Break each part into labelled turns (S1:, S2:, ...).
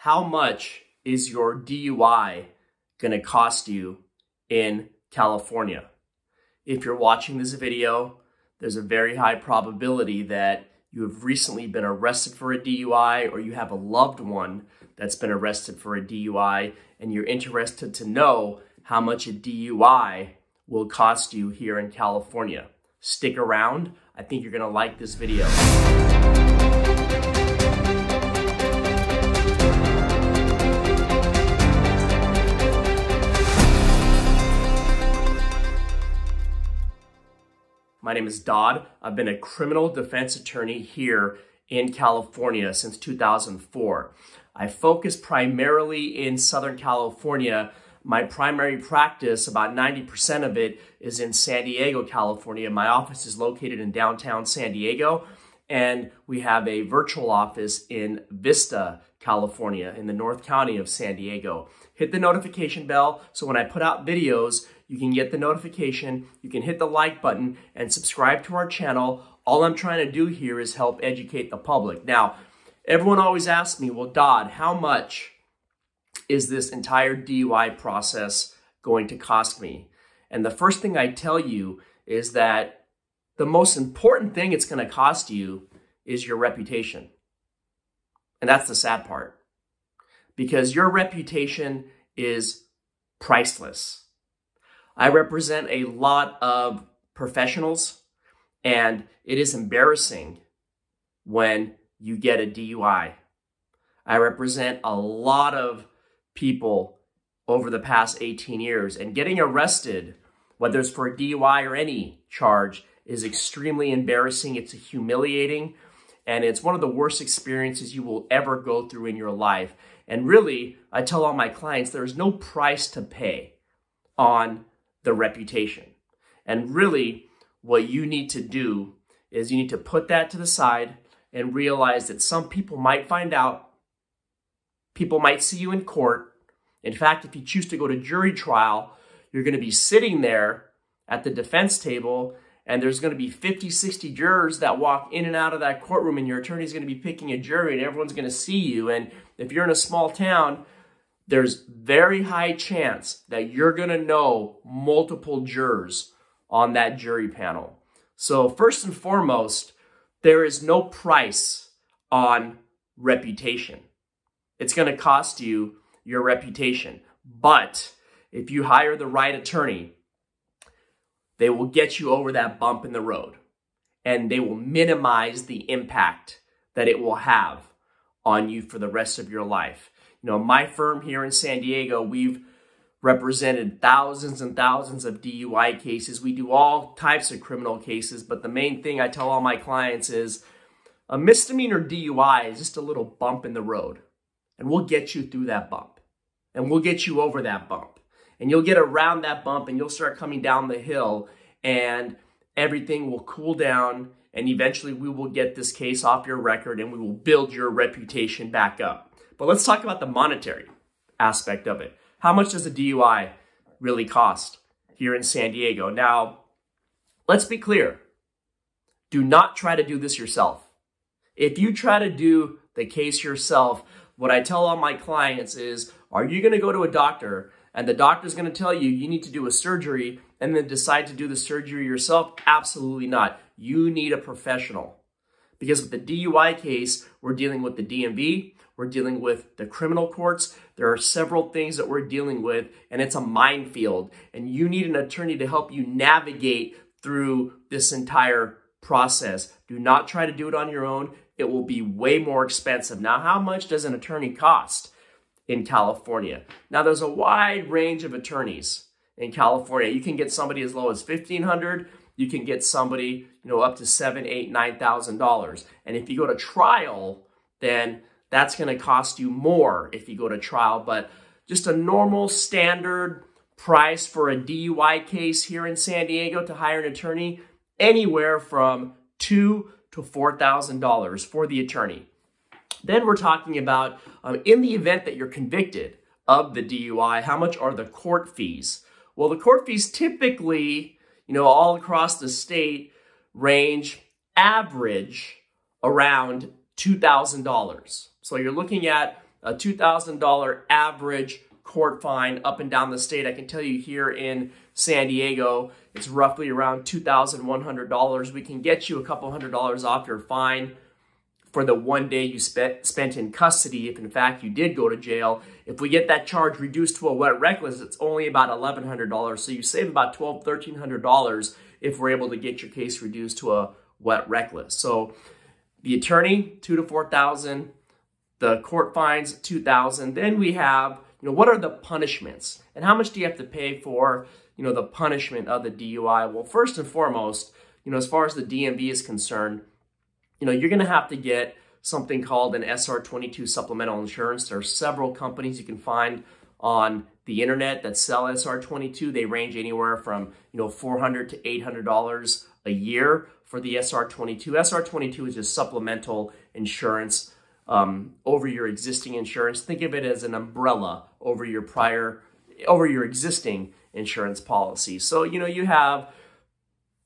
S1: how much is your DUI going to cost you in California? If you're watching this video, there's a very high probability that you have recently been arrested for a DUI, or you have a loved one that's been arrested for a DUI, and you're interested to know how much a DUI will cost you here in California. Stick around. I think you're going to like this video. My name is Dod. I've been a criminal defense attorney here in California since 2004. I focus primarily in Southern California. My primary practice, about 90% of it, is in San Diego, California. My office is located in downtown San Diego, and we have a virtual office in Vista, California, in the North County of San Diego. Hit the notification bell so when I put out videos, you can get the notification, you can hit the like button, and subscribe to our channel. All I'm trying to do here is help educate the public. Now, everyone always asks me, well, Dod, how much is this entire DUI process going to cost me? And the first thing I tell you is that the most important thing it's going to cost you is your reputation. And that's the sad part, because your reputation is priceless. I represent a lot of professionals, and it is embarrassing when you get a DUI. I represent a lot of people over the past 18 years, and getting arrested, whether it's for a DUI or any charge, is extremely embarrassing. It's humiliating, and it's one of the worst experiences you will ever go through in your life. And really, I tell all my clients, there's no price to pay on the reputation. And really, what you need to do is you need to put that to the side and realize that some people might find out, people might see you in court. In fact, if you choose to go to jury trial, you're going to be sitting there at the defense table, and there's going to be 50, 60 jurors that walk in and out of that courtroom, and your attorney's going to be picking a jury, and everyone's going to see you. And if you're in a small town, there's very high chance that you're going to know multiple jurors on that jury panel. So first and foremost, there is no price on reputation. It's going to cost you your reputation. But if you hire the right attorney, they will get you over that bump in the road, and they will minimize the impact that it will have on you for the rest of your life. You know, my firm here in San Diego, we've represented thousands and thousands of DUI cases. We do all types of criminal cases, but the main thing I tell all my clients is a misdemeanor DUI is just a little bump in the road, and we'll get you through that bump, and we'll get you over that bump, and you'll get around that bump, and you'll start coming down the hill, and everything will cool down, and eventually we will get this case off your record, and we will build your reputation back up. But let's talk about the monetary aspect of it. How much does a DUI really cost here in San Diego? Now, let's be clear. Do not try to do this yourself. If you try to do the case yourself, what I tell all my clients is, are you going to go to a doctor and the doctor's going to tell you you need to do a surgery and then decide to do the surgery yourself? Absolutely not. You need a professional. Because with the DUI case, we're dealing with the DMV, we're dealing with the criminal courts. There are several things that we're dealing with, and it's a minefield. And you need an attorney to help you navigate through this entire process. Do not try to do it on your own. It will be way more expensive. Now, how much does an attorney cost in California? Now, there's a wide range of attorneys in California. You can get somebody as low as $1,500. You can get somebody, up to $7,000, $8,000, $9,000. And if you go to trial, then that's going to cost you more if you go to trial. But just a normal standard price for a DUI case here in San Diego to hire an attorney, anywhere from $2,000 to $4,000 for the attorney. Then we're talking about, in the event that you're convicted of the DUI, how much are the court fees? Well, the court fees typically, all across the state range average around $2,000. So you're looking at a $2,000 average court fine up and down the state. I can tell you here in San Diego, it's roughly around $2,100. We can get you a couple $100 off your fine for the 1 day you spent in custody, if in fact you did go to jail. If we get that charge reduced to a wet reckless, it's only about $1,100. So you save about $1,200, $1,300 if we're able to get your case reduced to a wet reckless. So the attorney, $2,000 to $4,000, the court fines, $2,000. Then we have, what are the punishments and how much do you have to pay for, the punishment of the DUI? Well, first and foremost, as far as the DMV is concerned, you're going to have to get something called an SR22 Supplemental Insurance. There are several companies you can find on the internet that sell SR22. They range anywhere from, $400 to $800 a year for the SR22. SR22 is just supplemental insurance over your existing insurance. Think of it as an umbrella over your existing insurance policy. So, you have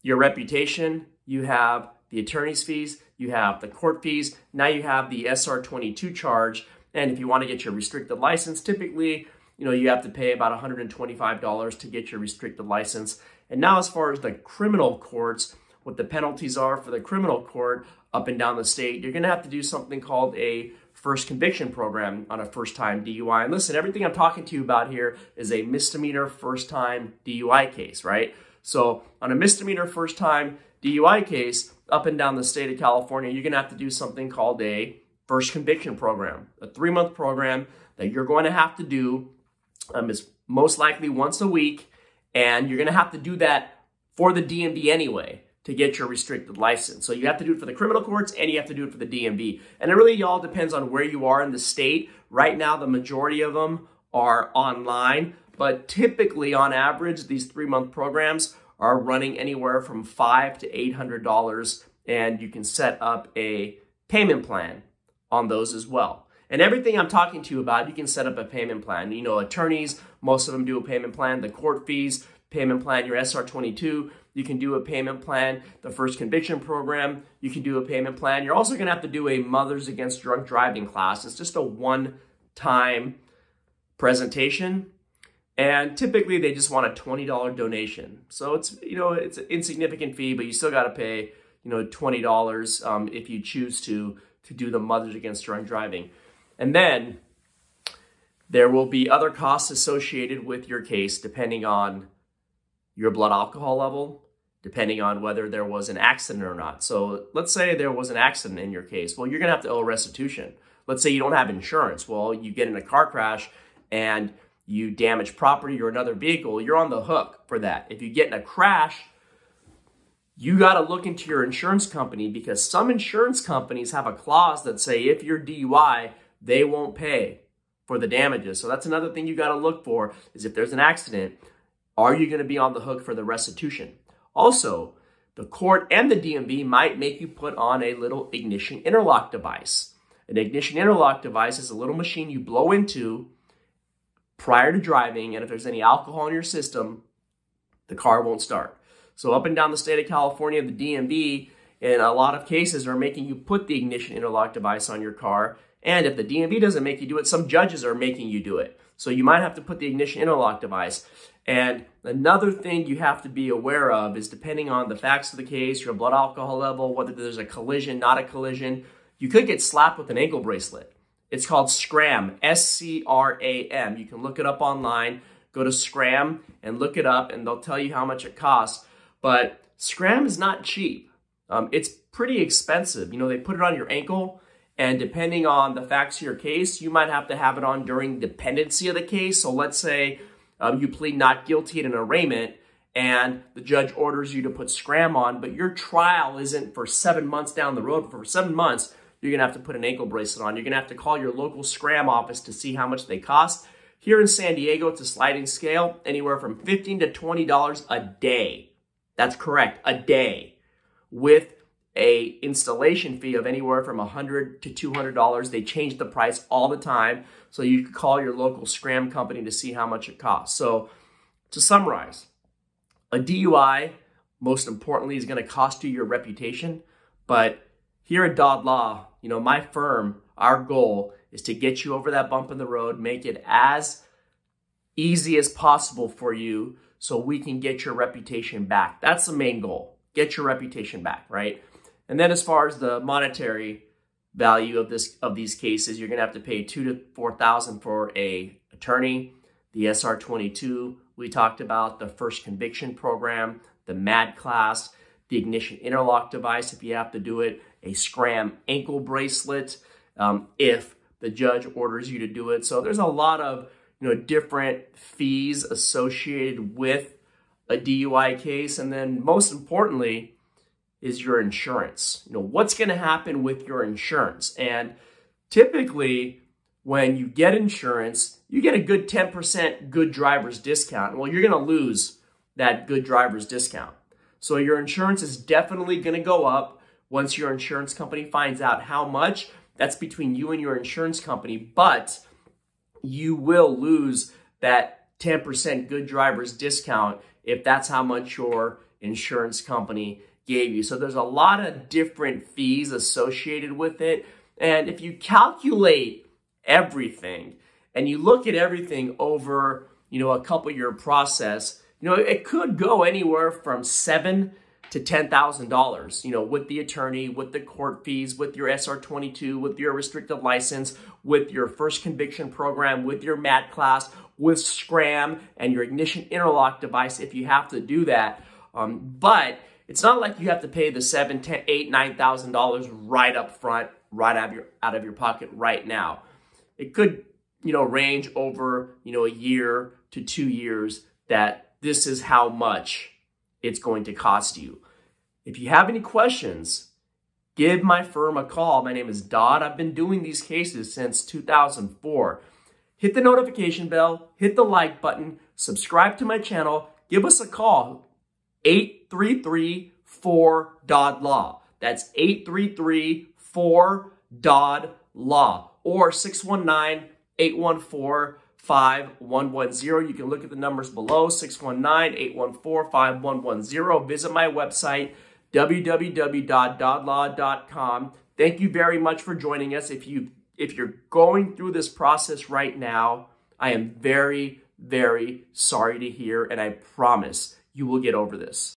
S1: your reputation, you have the attorney's fees, you have the court fees, now you have the SR22 charge. And if you want to get your restricted license, typically, you have to pay about $125 to get your restricted license. And now as far as the criminal courts, what the penalties are for the criminal court up and down the state, you're going to have to do something called a first conviction program on a first-time DUI. And listen, everything I'm talking to you about here is a misdemeanor first-time DUI case, right? So on a misdemeanor first-time DUI case up and down the state of California, you're going to have to do something called a first conviction program, a 3-month program that you're going to have to do. Is most likely once a week, and you're going to have to do that for the DMV anyway to get your restricted license. So you have to do it for the criminal courts and you have to do it for the DMV. And it really all depends on where you are in the state. Right now, the majority of them are online, but typically on average, these 3-month programs are running anywhere from $500 to $800, and you can set up a payment plan on those as well. And everything I'm talking to you about, you can set up a payment plan. Attorneys, most of them do a payment plan. The court fees, payment plan. Your SR22, you can do a payment plan. The first conviction program, you can do a payment plan. You're also going to have to do a Mothers Against Drunk Driving class. It's just a one-time presentation. And typically, they just want a $20 donation. So it's an insignificant fee, but you still got to pay, $20 if you choose to do the Mothers Against Drunk Driving. And then there will be other costs associated with your case depending on your blood alcohol level, depending on whether there was an accident or not. So let's say there was an accident in your case. Well, you're going to have to owe restitution. Let's say you don't have insurance. Well, you get in a car crash and you damage property or another vehicle, you're on the hook for that. If you get in a crash, you got to look into your insurance company, because some insurance companies have a clause that say if you're DUI, they won't pay for the damages. So that's another thing you got to look for, is if there's an accident, are you going to be on the hook for the restitution? Also, the court and the DMV might make you put on a little ignition interlock device. An ignition interlock device is a little machine you blow into prior to driving, and if there's any alcohol in your system, the car won't start. So up and down the state of California, the DMV, in a lot of cases, are making you put the ignition interlock device on your car. And if the DMV doesn't make you do it, some judges are making you do it. So you might have to put the ignition interlock device. And another thing you have to be aware of is, depending on the facts of the case, your blood alcohol level, whether there's a collision, not a collision, you could get slapped with an ankle bracelet. It's called SCRAM, S-C-R-A-M. You can look it up online. Go to SCRAM and look it up, and they'll tell you how much it costs. But SCRAM is not cheap. It's pretty expensive. They put it on your ankle, and depending on the facts of your case, you might have to have it on during dependency of the case. So let's say you plead not guilty at an arraignment, and the judge orders you to put SCRAM on, but your trial isn't for 7 months down the road. For 7 months, you're going to have to put an ankle bracelet on. You're going to have to call your local SCRAM office to see how much they cost. Here in San Diego, it's a sliding scale, anywhere from $15 to $20 a day. That's correct, a day, with a installation fee of anywhere from $100 to $200. They change the price all the time, so you can call your local SCRAM company to see how much it costs. So to summarize, a DUI, most importantly, is going to cost you your reputation. But here at Dod Law, my firm, our goal is to get you over that bump in the road, make it as easy as possible for you so we can get your reputation back. That's the main goal. Get your reputation back, right? And then as far as the monetary value of these cases, you're going to have to pay $2,000 to $4,000 for a attorney, the SR22 we talked about, the first conviction program, the MAD class, the ignition interlock device if you have to do it, a scram ankle bracelet if the judge orders you to do it. So there's a lot of different fees associated with a DUI case. And then most importantly is your insurance. What's going to happen with your insurance? And typically when you get insurance, you get a good 10% good driver's discount. Well, you're going to lose that good driver's discount. So your insurance is definitely going to go up once your insurance company finds out how much. That's between you and your insurance company, but you will lose that 10% good driver's discount if that's how much your insurance company gave you. So there's a lot of different fees associated with it. And if you calculate everything and you look at everything over, a couple year process, it could go anywhere from $7,000 to $10,000, with the attorney, with the court fees, with your SR22, with your restricted license, with your first conviction program, with your MAT class, with scram and your ignition interlock device if you have to do that. But it's not like you have to pay the $7,000, $10,000, $8,000, $9,000 right up front, right out of your pocket right now. It could, range over, a year to 2 years that this is how much it's going to cost you. If you have any questions, give my firm a call. My name is Dod. I've been doing these cases since 2004. Hit the notification bell, hit the like button, subscribe to my channel, give us a call, 833-4-DOD-LAW. That's 833-4-DOD-LAW or 619-814-5110. You can look at the numbers below, 619-814-5110. Visit my website, www.dodlaw.com. Thank you very much for joining us. If you're going through this process right now, I am very, very sorry to hear, and I promise you will get over this.